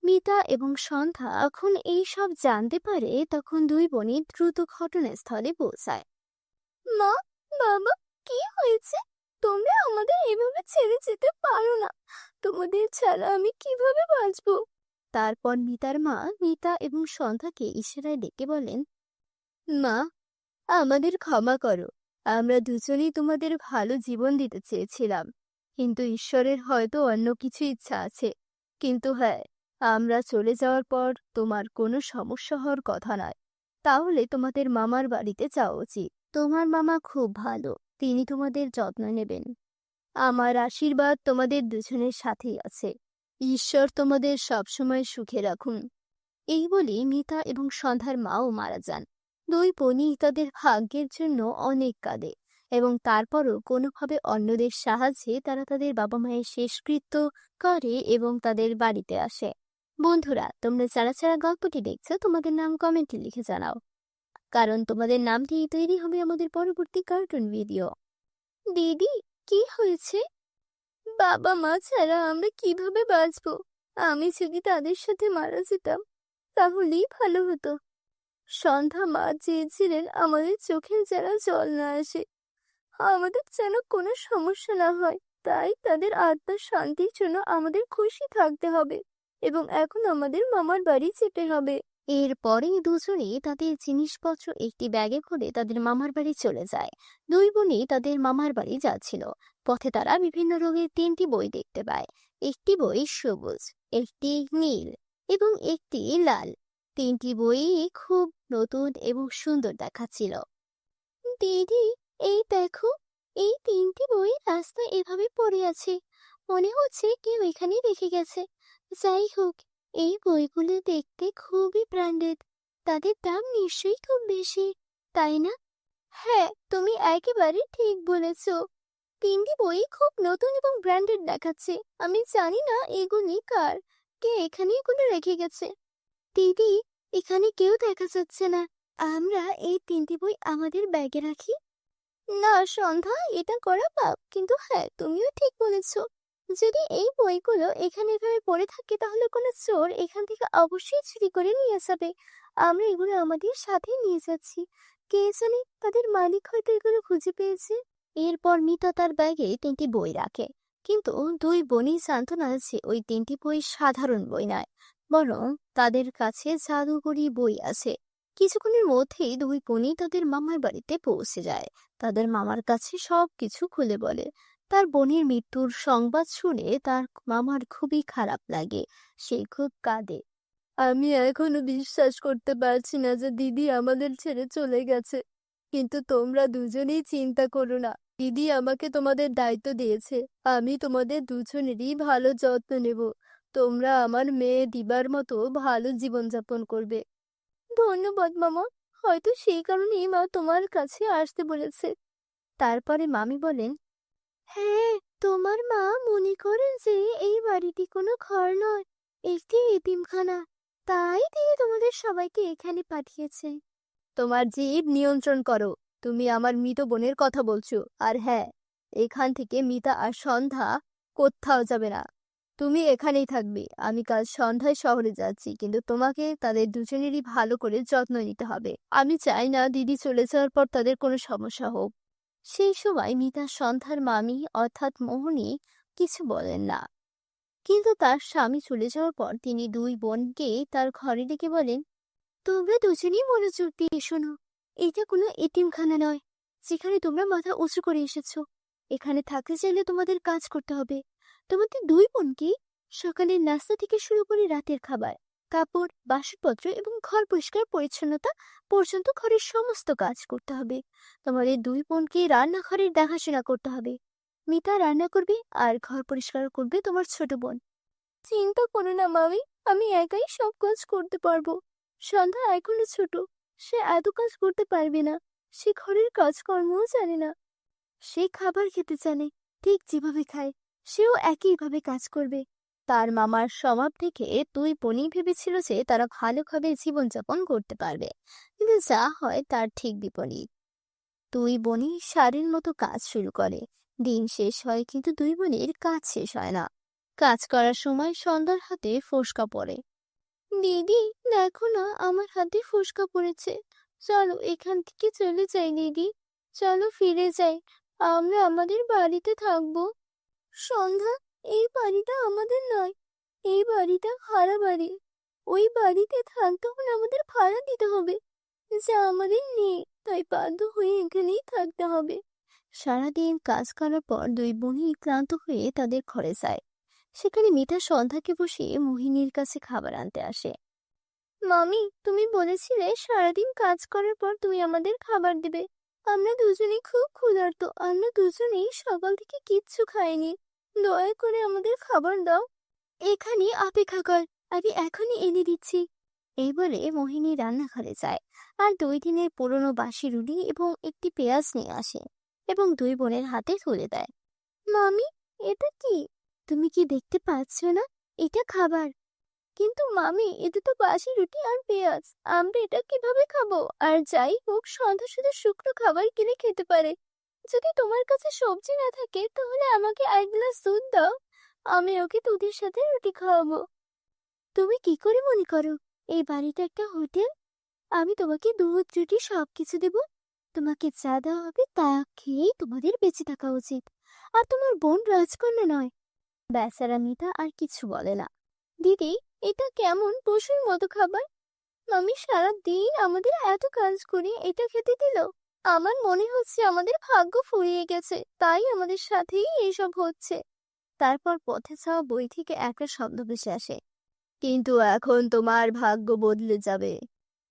মিতা এবং সন্ধ্যা যখন এই সব জানতে পারে, তখন দুই বোনই দ্রুত ঘটনাস্থলে পৌঁছায়। মা, বাবা, কি হয়েছে? তোমরা আমাদের এভাবে ছেড়ে যেতে পারো না। তোমাদের ছাড়া আমি কিভাবে বাঁচবো? তারপর মিতার মা মিতা এবং সন্ধ্যাকে ইশারায় ডেকে বলেন, মা, আমাদের ক্ষমা করো। আমরা দুজনেই তোমাদের ভালো জীবন দিতে চেয়েছিলাম, কিন্তু ঈশ্বরের হয়তো অন্য কিছু ইচ্ছা আছে। কিন্তু হ্যাঁ, আমরা চলে যাওয়ার পর তোমার কোনো সমস্যা হওয়ার কথা নয়। তাহলে তোমাদের মামার বাড়িতে যাওয়া উচিত। তোমার মামা খুব ভালো, তিনি তোমাদের যত্ন নেবেন। আমার আশীর্বাদ তোমাদের দুজনের সাথেই আছে। ঈশ্বর তোমাদের সবসময় সুখে রাখুন। এই বলে মিতা এবং সন্ধ্যার মাও মারা যান। দুই বোনই তাদের ভাগ্যের জন্য অনেক কাঁদে এবং তারপরও কোনোভাবে অন্যদের সাহায্যে তারা তাদের বাবা মায়ের শেষকৃত্য করে এবং তাদের বাড়িতে আসে। বন্ধুরা, তোমরা যারা যারা গল্পটি দেখছো, তোমাদের নাম কমেন্টে লিখে জানাও, কারণ তোমাদের নাম দিয়ে তৈরি হবে আমাদের পরবর্তী কার্টুন ভিডিও। দিদি, কি হয়েছে? বাবা মা ছাড়া আমরা কিভাবে বাঁচবো? আমি যদি তাদের সাথে মারা যেতাম তাহলেই ভালো হতো। সন্ধ্যা মা চেয়েছিলেন আমাদের চোখের যেন জল না আসে, আমাদের যেন কোনো সমস্যা না হয়। তাই তাদের আত্মার শান্তির জন্য আমাদের খুশি থাকতে হবে এবং এখন আমাদের মামার বাড়ি যেতে হবে। এরপরেই দুজনেই তাদের জিনিসপত্র একটি ব্যাগে ভরে তাদের মামার বাড়ি চলে যায়। দুই বোনই তাদের মামার বাড়ি যাচ্ছিল। পথে তারা বিভিন্ন রঙের 3টি বই দেখতে পায়। একটি বই সবুজ, একটি নীল এবং একটি লাল। 3টি বই খুব নতুন এবং সুন্দর দেখাচ্ছিল। দিদি, এই দেখো, এই 3টি বই রাস্তায় এভাবে পড়ে আছে। মনে হচ্ছে কেউ এখানে রেখে গেছে। যাই হোক, এই বইগুলো দেখতে খুবই ব্র্যান্ডেড। তাদের দাম নিশ্চয়ই খুব বেশি, তাই না? হ্যাঁ, তুমি একেবারে ঠিক বলেছ। 3টি বই খুব নতুন এবং ব্র্যান্ডেড দেখাচ্ছে। আমি জানি না এগুলি কার, কে এখানে এগুলো রেখে গেছে। দিদি, এখানে কেউ দেখা যাচ্ছে না। আমরা এই 3টি বই আমাদের ব্যাগে রাখি। না সন্ধ্যা, এটা করা পাপ। কিন্তু হ্যাঁ, তুমিও ঠিক বলেছ। যদি এই বইগুলো এখানে এভাবে পড়ে থাকে, তাহলে কোনো চোর এখান থেকে অবশ্যই চুরি করে নিয়ে যাবে। আমরা এগুলো আমাদের সাথে নিয়ে যাচ্ছি। কে জানে, তাদের মালিক হয়তো এগুলো খুঁজে পেয়েছে। এরপর মিতা তার ব্যাগে 3টি বই রাখে, কিন্তু দুই বোনই জানতো না যে ওই 3টি বই সাধারণ বই নয়, বরং তাদের কাছে জাদুকরি বই আছে। কিছুক্ষণের মধ্যেই দুই বোনই তাদের মামার বাড়িতে পৌঁছে যায়। তাদের মামার কাছে সবকিছু খুলে বলে। তার বোনের মৃত্যুর সংবাদ শুনে তার মামার খুবই খারাপ লাগে। সে খুব কাঁদে। আমি এখনো বিশ্বাস করতে পারছি না যে দিদি আমাদের ছেড়ে চলে গেছে। কিন্তু তোমরা দুজনেই চিন্তা করো না, দিদি আমাকে তোমাদের দায়িত্ব দিয়েছে। আমি তোমাদের দুজনেরই ভালো যত্ন নেব। তোমরা আমার মেয়ে দিবার মতো ভালো জীবনযাপন করবে। ধন্যবাদ মামা, হয়তো সেই কারণেই মা তোমার কাছে আসতে বলেছে। তারপরে মামি বলেন, হ্যাঁ, তোমার মা মনে করেন যে এই বাড়িটি কোনো ঘর নয়, একটি এতিমখানা, তাই তিনি তোমাদের সবাইকে এখানে পাঠিয়েছে। তোমার জিভ নিয়ন্ত্রণ করো। তুমি আমার মৃত বোনের কথা বলছো। আর হ্যাঁ, এখান থেকে মিতা আর সন্ধ্যা কোথাও যাবে না। তুমি এখানেই থাকবে। আমি কাল সন্ধ্যায় শহরে যাচ্ছি, কিন্তু তোমাকে তাদের দুজনেরই ভালো করে যত্ন নিতে হবে। আমি চাই না দিদি চলে যাওয়ার পর তাদের কোনো সমস্যা হোক। সেই সময় মিতা সন্ধ্যার মামি অর্থাৎ মোহিনী কিছু বলেন না, কিন্তু তার স্বামী চলে যাওয়ার পর তিনি দুই বোনকে তার ঘরে ডেকে বলেন, তোমরা দুজনেই মনোযোগ দিয়ে শোনো। এটা কোনো এতিমখানা নয় যেখানে তোমরা মাথা উঁচু করে এসেছো। এখানে থাকতে চাইলে তোমাদের কাজ করতে হবে। তোমাদের দুই বোনকে সকালের নাস্তা থেকে শুরু করে রাতের খাবার, কাপড়, বাসনপত্র এবং ঘর পরিষ্কার পরিচ্ছন্নতা পর্যন্ত ঘরের সমস্ত কাজ করতে হবে। তোমাদের দুই বোনকে রান্নাঘরের দেখাশোনা করতে হবে। মিতা রান্না করবে আর ঘর পরিষ্কার করবে তোমার ছোট বোন। চিন্তা করো না মামি, আমি একাই সব কাজ করতে পারবো। সন্ধ্যা এখনো ছোট, সে এত কাজ করতে পারবে না। সে ঘরের কাজকর্মও জানে না। সে খাবার খেতে জানে, ঠিক যেভাবে খায় সেও একইভাবে কাজ করবে। তার মামার স্বভাব থেকে দুই বোনই ভেবেছিল যে তারা ভালোভাবে জীবনযাপন করতে পারবে, কিন্তু যা হয় তার ঠিক বিপরীত। দুই বোনই সারের মতো কাজ শুরু করে। দিন শেষ হয়, কিন্তু দুই বোনের কাজ শেষ হয় না। কাজ করার সময় সন্ধ্যার হাতে ফোসকা পড়ে। দিদি, দেখো না, আমার হাতে ফোসকা পড়েছে। চলো এখান থেকে চলে যাই দিদি। চলো ফিরে যাই, আমরা আমাদের বাড়িতে থাকবো। সন্ধ্যা, এই বাড়িটা আমাদের নয়। এই বাড়িটা ভাড়া বাড়ি। ওই বাড়িতে থাকতে হলে আমাদের ভাড়া দিতে হবে, যা আমাদের নেই। তাই বাধ্য হয়ে এখানেই থাকতে হবে। সারাদিন কাজ করার পর দুই বোনই ক্লান্ত হয়ে তাদের ঘরে যায়। সেখানে মিতা সন্ধ্যাকে বসিয়ে মোহিনীর কাছে খাবার আনতে আসে। মামি, তুমি বলেছিলে সারাদিন কাজ করার পর তুমি আমাদের খাবার দেবে। আমরা দুজনেই খুব ক্ষুধার্ত। আমরা দুজনেই সকাল থেকে কিচ্ছু খাইনি। দয়া করে আমাদের খাবার দাও। এখানে অপেক্ষা কর, আমি এখনই এনে দিচ্ছি। এই বলে মোহিনী রান্নাঘরে যায় আর 2 দিনের পুরনো বাসি রুটি এবং একটি পেঁয়াজ নিয়ে আসে এবং দুই বোনের হাতে তুলে দেয়। মামি, এটা কি? তুমি কি দেখতে পাচ্ছ না? এটা খাবার। কিন্তু মামি, এটা তো বাসি রুটি আর পেঁয়াজ। আমরা এটা কিভাবে খাবো? আর যাই হোক, সন্ধ্যা শুধু শুকনো খাবার কিনে খেতে পারে। যদি তোমার কাছে সবজি না থাকে তাহলে আমাকে 1 গ্লাস দুধ দাও। আমি ওকে দুধের সাথে রুটি খাওয়াবো। তুমি কি করে মনে করো এই বাড়িটা একটা হোটেল? আমি তোমাকে দুধ, রুটি সবকিছু দেব। তোমাকে যা দেওয়া হবে তা খেয়েই তোমাদের বেঁচে থাকা উচিত। আর তোমার বোন রাজকন্যা নয়। বেচারা মিতা আর কিছু বলে না। দিদি, এটা কেমন পশুর মতো খাবার? মামি সারা দিন আমাদের এত কাজ করে এটা খেতে দিল। আমার মনে হচ্ছে আমাদের ভাগ্য ফুরিয়ে গেছে, তাই আমাদের সাথেই এইসব হচ্ছে। তারপর পথে যাওয়া বই থেকে একটা শব্দ ভেসে আসে, কিন্তু এখন তোমার ভাগ্য বদলে যাবে।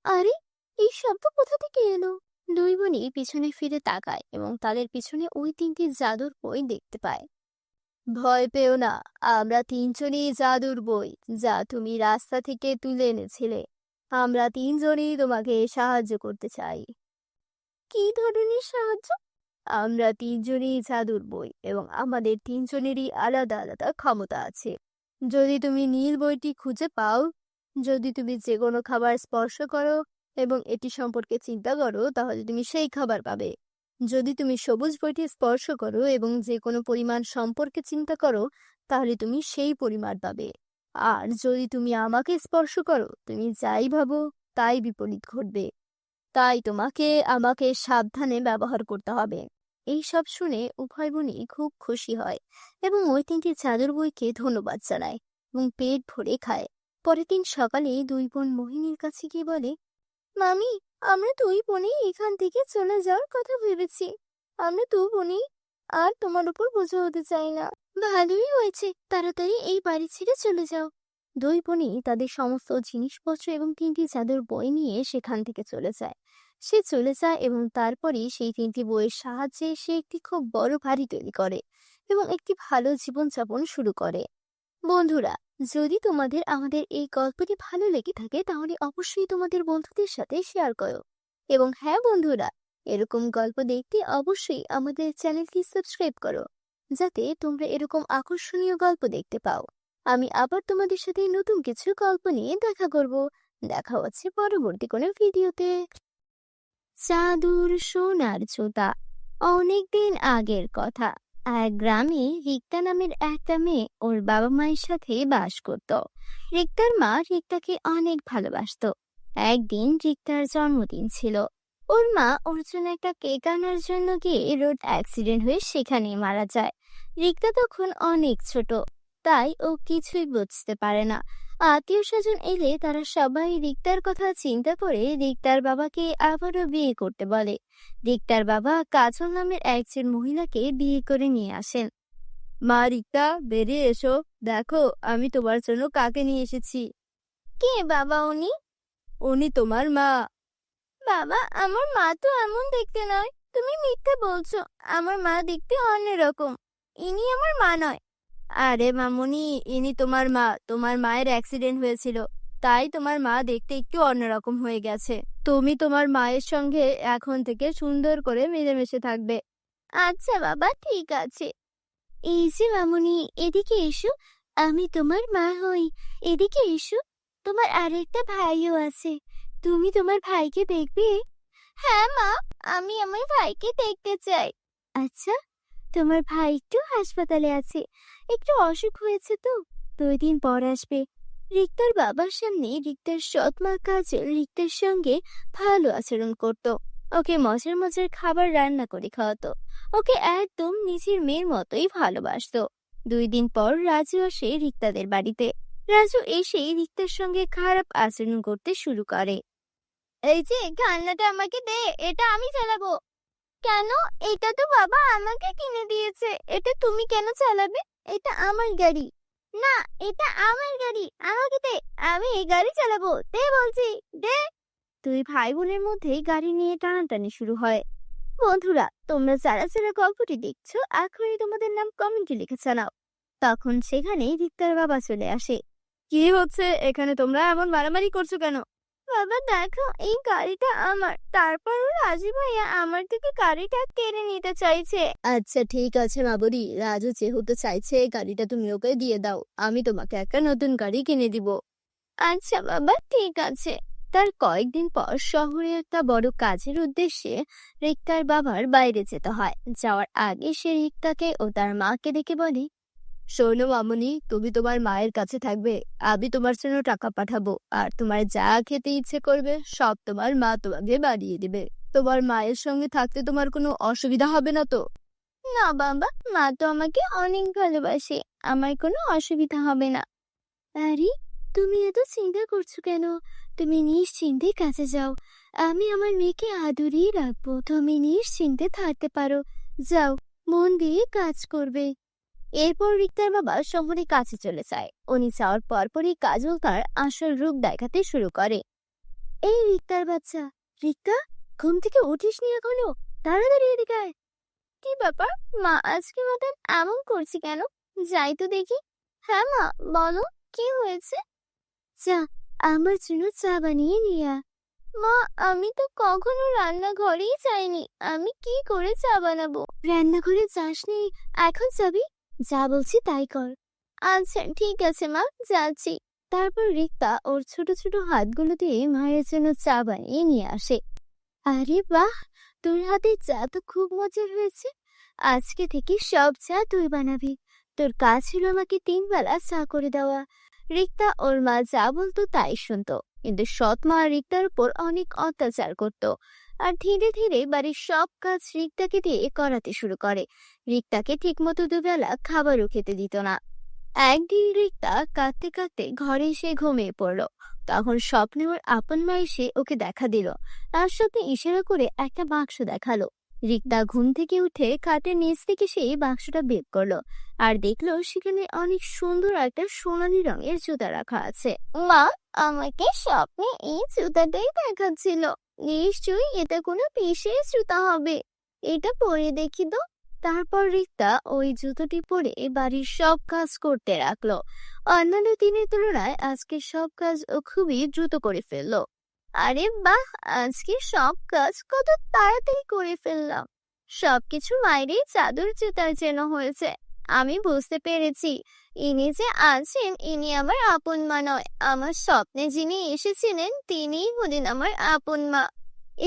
আরে, এই শব্দ কোথা থেকে এলো? দুই বোনই পিছনে ফিরে তাকায় এবং তাদের পিছনে ওই 3টি জাদুর বই দেখতে পায়। ভয় পেও না, আমরা 3জনই জাদুর বই, যা তুমি রাস্তা থেকে তুলে এনেছিলে। আমরা 3জনই তোমাকে সাহায্য করতে চাই। কি ধরনের সাহায্য? আমরা 3জনই জাদুর বই এবং আমাদের 3জনেরই আলাদা আলাদা ক্ষমতা আছে। যদি তুমি নীল বইটি খুঁজে পাও, যদি তুমি যে কোনো খাবার স্পর্শ করো এবং এটি সম্পর্কে চিন্তা করো, তাহলে তুমি সেই খাবার পাবে। যদি তুমি সবুজ বইটি স্পর্শ করো এবং যে কোনো পরিমাণ সম্পর্কে চিন্তা করো, তাহলে তুমি সেই পরিমাণ পাবে। আর যদি তুমি আমাকে স্পর্শ করো, তুমি যাই ভাবো তাই বিপরীত ঘটবে। তাই তোমাকে আমাকে সাবধানে ব্যবহার করতে হবে। এই সব শুনে উভয় বোনই খুব খুশি হয় এবং ওই 3টি জাদুর বইকে ধন্যবাদ জানায় এবং পেট ভরে খায়। পরের দিন সকালে দুই বোন মোহিনীর কাছে গিয়ে বলে, মামি, আমরা দুই বোনই এখান থেকে চলে যাওয়ার কথা ভেবেছি। আমরা দু বোনই আর তোমার উপর বোঝা হতে চাই না। ভালোই হয়েছে, তাড়াতাড়ি এই বাড়ি ছেড়ে চলে যাও। দুই বোনই তাদের সমস্ত জিনিসপত্র এবং 3টি জাদুর বই নিয়ে সেখান থেকে চলে যায়। সে চলে যায় এবং তারপরই সেই 3টি বইয়ের সাহায্যে সে একটি খুব বড় বাড়ি তৈরি করে এবং একটি ভালো জীবনযাপন শুরু করে। বন্ধুরা, যদি তোমাদের আমাদের এই গল্পটি ভালো লেগে থাকে তাহলে অবশ্যই তোমাদের বন্ধুদের সাথে শেয়ার করো। এবং হ্যাঁ বন্ধুরা, এরকম গল্প দেখতে অবশ্যই আমাদের চ্যানেলটি সাবস্ক্রাইব করো, যাতে তোমরা এরকম আকর্ষণীয় গল্প দেখতে পাও। আমি আবার তোমাদের সাথে নতুন কিছু গল্প নিয়ে দেখা করব। দেখা হচ্ছে পরবর্তী কোনো ভিডিওতে। জাদুর সোনার জুতা। অনেকদিন আগের কথা। এক গ্রামে রিক্তা নামের একটা মেয়ে ওর বাবা মায়ের সাথে বাস করত। রিক্তার মা রিক্তাকে অনেক ভালোবাসতো। একদিন রিক্তার জন্মদিন ছিল। ওর মা ওর জন্য একটা কেক আনার জন্য গিয়ে রোড অ্যাক্সিডেন্ট হয়ে সেখানেই মারা যায়। রিক্তা তখন অনেক ছোট, তাই ও কিছুই বুঝতে পারে না। আত্মীয় স্বজন এলে তারা সবাই রিক্তার কথা চিন্তা করে রিক্তার বাবাকে আবারও বিয়ে করতে বলে। রিক্তার বাবা কাজল নামের একজন মহিলাকে বিয়ে করে নিয়ে আসেন। মা রিক্তা, বেরিয়ে এসো, দেখো আমি তোমার জন্য কাকে নিয়ে এসেছি। কে বাবা উনি? উনি তোমার মা। বাবা, আমার মা তো এমন দেখতে নয়, তুমি মিথ্যে বলছো। আমার মা দেখতে অন্যরকম, ইনি আমার মা নয়। আরে মামুনি, ইনি তোমার মা। তোমার মায়ের অ্যাক্সিডেন্ট হয়েছিল, তাই তোমার মা দেখতে একটু অন্যরকম হয়ে গেছে। তুমি তোমার মায়ের সঙ্গে এখন থেকে সুন্দর করে মিলেমিশে থাকবে। আচ্ছা বাবা, ঠিক আছে। এই যে মামুনি, এদিকে এসো, আমি তোমার মা হই। এদিকে এসো, তোমার আরেকটা ভাইও আছে, তুমি তোমার ভাইকে দেখবে? হ্যাঁ মা, আমি আমার ভাইকে দেখতে চাই। আচ্ছা, তোমার ভাই একটু হাসপাতালে আছে, একটু অসুখ হয়েছে তো, 2 দিন পর আসবে। রিক্তার বাবার সামনে রিক্তার সৎ মা কাজল রিক্তার সঙ্গে ভালো আচরণ করত। ওকে মজার মজার খাবার রান্না করে খাওয়াতো, ওকে একদম নিজের মেয়ের মতোই ভালোবাসতো। 2 দিন পর রাজু আসে রিক্তাদের বাড়িতে। রাজু এসে রিক্তার সঙ্গে খারাপ আচরণ করতে শুরু করে। এই যে খেলনাটা আমাকে দে, এটা আমি চালাবো। কেন? এটা তো বাবা আমাকে কিনে দিয়েছে, এটা তুমি কেন চালাবে? এটা আমার গাড়ি। না, এটা আমার গাড়ি, আমাকে দে, আমি এই গাড়ি চালাবো, দে বলছি, দে। 2 ভাই বোনের মধ্যে গাড়ি নিয়ে টানাটানি শুরু হয়। বন্ধুরা, তোমরা যারা যারা গল্পটি দেখছো এখনই তোমাদের নাম কমেন্টে লিখে জানাও। তখন সেখানে রিক্তার বাবা চলে আসে। কি হচ্ছে এখানে? তোমরা এমন মারামারি করছো কেন? বাবা দেখো, এই গাড়িটা আমার, তারপরও রাজু ভাইয়া আমার থেকে গাড়িটা কেড়ে নিতে চাইছে। আচ্ছা ঠিক আছে মাবুরি, রাজু যেহেতু চাইছে গাড়িটা তুমি ওকে দিয়ে দাও, আমি তোমাকে একটা নতুন গাড়ি কিনে দিব। আচ্ছা বাবা, ঠিক আছে। তার কয়েকদিন পর শহরে একটা বড় কাজের উদ্দেশ্যে রিক্তার বাবার বাইরে যেতে হয়। যাওয়ার আগে সে রিক্তাকে ও তার মাকে ডেকে বলে, শোনো মামুনি, তুমি তোমার মায়ের কাছে থাকবে, আমি তোমার জন্য টাকা পাঠাবো, আর তোমার যা খেতে ইচ্ছে করবে সব তোমার মা তোমাকে বানিয়ে দিবে। তোমার মায়ের সঙ্গে থাকতে তোমার কোনো অসুবিধা হবে না তো? না বাবা, মা তো আমাকে অনেক ভালোবাসে, আমার কোনো অসুবিধা হবে না। আরে, তুমি এত চিন্তা করছো কেন? তুমি নিশ্চিন্তে কাছে যাও, আমি আমার মেয়েকে আদরেই রাখবো, তুমি নিশ্চিন্তে থাকতে পারো। যাও, মন দিয়ে কাজ করবে। এরপর রিক্তার বাবা শহরে কাছে চলে যায়। উনি যাওয়ার পরপরই কাজল তার আসল রূপ দেখাতে শুরু করে। এই রিক্তার বাচ্চা, রিক্তা, ঘুম থেকে উঠিসনি এখনো? তাড়াতাড়ি এদিকে আয়। কি ব্যাপার, মা আজকে মতন এমন করছি কেন? যাই তো দেখি। হ্যাঁ মা, বলো, কি হয়েছে? যা, আমার জন্য চা বানিয়ে নিয়ে আয়। মা, আমি তো কখনো রান্নাঘরেই যাইনি, আমি কি করে চা বানাবো? রান্নাঘরে যাসনি, এখন যাবি? যা বলছি তাই কর। আচ্ছা ঠিক আছে মা, যাচ্ছি। তারপর রিক্তা ওর ছোট ছোট হাতগুলো দিয়ে মায়ের জন্য চা বানিয়ে নিয়ে আসে। আরে বাহ, তোর হাতে চা তো খুব মজার হয়েছে। আজকে থেকে সব চা তুই বানাবি। তোর কাজ ছিল আমাকে 3 বেলা চা করে দেওয়া। রিক্তা ওর মা যা বলতো তাই শুনতো, কিন্তু সৎ মা রিক্তার উপর অনেক অত্যাচার করত। আর ধীরে ধীরে বাড়ির সব কাজ রিক্তাকে দিয়ে করাতে শুরু করে। রিক্তাকে ঠিকমতো 2 বেলা খাবারও খেতে দিত না। একদিন রিক্তা কাঁদতে কাঁদতে ঘরে এসে ঘুমিয়ে পড়ল। তখন স্বপ্নে ওর আপন মা এসে ওকে দেখা দিল। তার সাথে ইশারা করে একটা বাক্স দেখালো। রিক্তা ঘুম থেকে উঠে খাটের নিচ থেকে সেই বাক্সটা বের করলো, আর দেখলো সেখানে অনেক সুন্দর একটা সোনালী রঙের জুতা রাখা আছে। মা, আমাকে স্বপ্নে এই জুতাটাই দেখাচ্ছিল, নিশ্চয়ই এটা কোনো বিশেষ জুতা হবে, এটা পরে দেখি তো। তারপর রিক্তা ওই জুতোটি পরে বাড়ির সব কাজ করতে রাখলো। অন্যান্য দিনের তুলনায় আজকে সব কাজ ও খুবই দ্রুত করে ফেললো। আরে বাহ, আজকে সব কাজ কত তাড়াতাড়ি করে ফেললাম। সবকিছু মায়েরই চাদর জুতার যেন হয়েছে। আমি বুঝতে পেরেছি ইনি যে আছেন ইনি আমার আপন মা নয়, আমার স্বপ্নে যিনি এসেছিলেন তিনিই হলেন আমার আপন মা।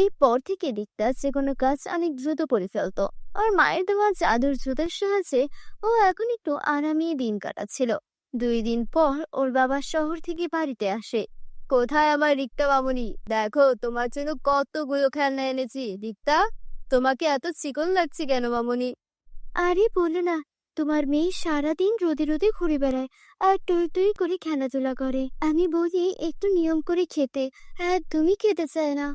এরপর থেকে রিক্তা যে কোনো কাজ অনেক দ্রুত করে ফেলতো। আর মায়ের দেওয়া জাদুর জুতার সাহায্যে ও এখন একটু আরামে দিন কাটাচ্ছিল। 2 দিন পর ওর বাবা শহর থেকে বাড়িতে আসে। কোথায় আমার রিক্তা মামুনি, দেখো তোমার জন্য কতগুলো খেলনা এনেছি। রিক্তা, তোমাকে এত চিকন লাগছে কেন মামুনি? আরে বলো না, তোমার মেয়ে সারাদিন রোদে রোদে ঘুরে বেড়ায় আর টই টই করে খেলাধুলা করে। আমি বলি একটু নিয়ম করে খেতে, তুমি খেতে চায় না।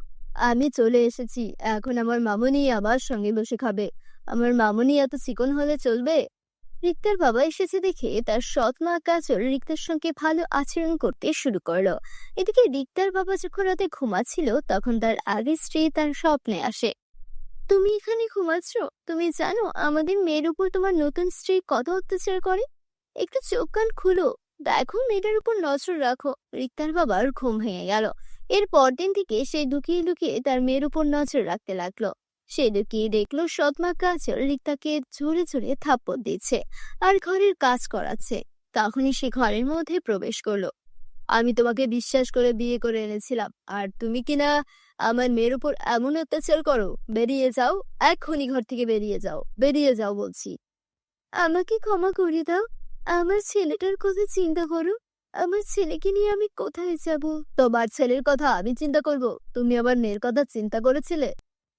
আমি চলে এসেছি, এখন আমার মামুনি আমার সঙ্গে বসে খাবে। আমার মামুনি এত চিকন হলে চলবে? রিক্তার বাবা এসেছে দেখে তার সৎ মা কাজল রিক্তার সঙ্গে ভালো আচরণ করতে শুরু করলো। এদিকে রিক্তার বাবা যখন রাতে ঘুমাচ্ছিল তখন তার আগের স্ত্রী তার স্বপ্নে আসে। তুমি এখানে ঘুমাচ্ছ? তুমি জানো আমাদের মেয়ের উপর তোমার নতুন স্ত্রী কত অত্যাচার করে? একটু চোখ কান খুলো, দেখো মেয়েটার উপর নজর রাখো। রিক্তার বাবার ঘুম ভেঙে গেল। এর পরদিন থেকে সে লুকিয়ে লুকিয়ে তার মেয়ের উপর নজর রাখতে লাগলো। সে লুকিয়ে দেখলো সৎমা কাজল রিক্তাকে জোরে জোরে থাপ্পড় দিচ্ছে আর ঘরের কাজ করাচ্ছে। তখনই সে ঘরের মধ্যে প্রবেশ করলো। আমি তোমাকে বিশ্বাস করে বিয়ে করে এনেছিলাম, আর তুমি কিনা আমার মেয়ের উপর এমন অত্যাচার করো। বেরিয়ে যাও, এক্ষুনি ঘর থেকে বেরিয়ে যাও, বেরিয়ে যাও বলছি। আমাকে ক্ষমা করে দাও, আমার ছেলেটার কথা চিন্তা করো। আমার ছেলেকে নিয়ে আমি কোথায় যাব? তোমার ছেলের কথা আমি চিন্তা করব? তুমি আমার মেয়ের কথা চিন্তা করেছিলে?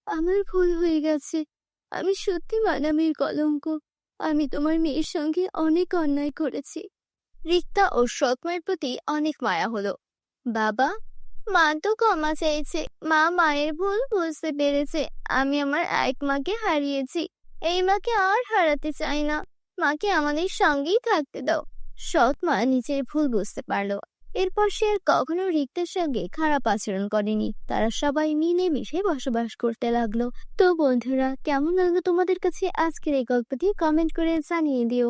আমার ভুল হয়ে গেছে, আমি সত্যি মানামির কলঙ্ক। আমি তোমার মেয়ের সঙ্গে অনেক অন্যায় করেছি। রিক্তা ও সৎ মায়ের প্রতি অনেক মায়া হলো। বাবা, মা তো ক্ষমা চাইছে, মা মায়ের ভুল বুঝতে পেরেছে। আমি আমার এক মাকে হারিয়েছি, এই মাকে আর হারাতে চাই না। মাকে আমাদের সঙ্গেই থাকতে দাও। সৎ মা নিজের ভুল বুঝতে পারলো। এরপর সে আর কখনো রিক্তার সঙ্গে খারাপ আচরণ করেনি। তারা সবাই মিলেমিশে বসবাস করতে লাগলো। তো বন্ধুরা, কেমন লাগলো তোমাদের কাছে আজকের এই গল্পটি? কমেন্ট করে জানিয়ে দিও।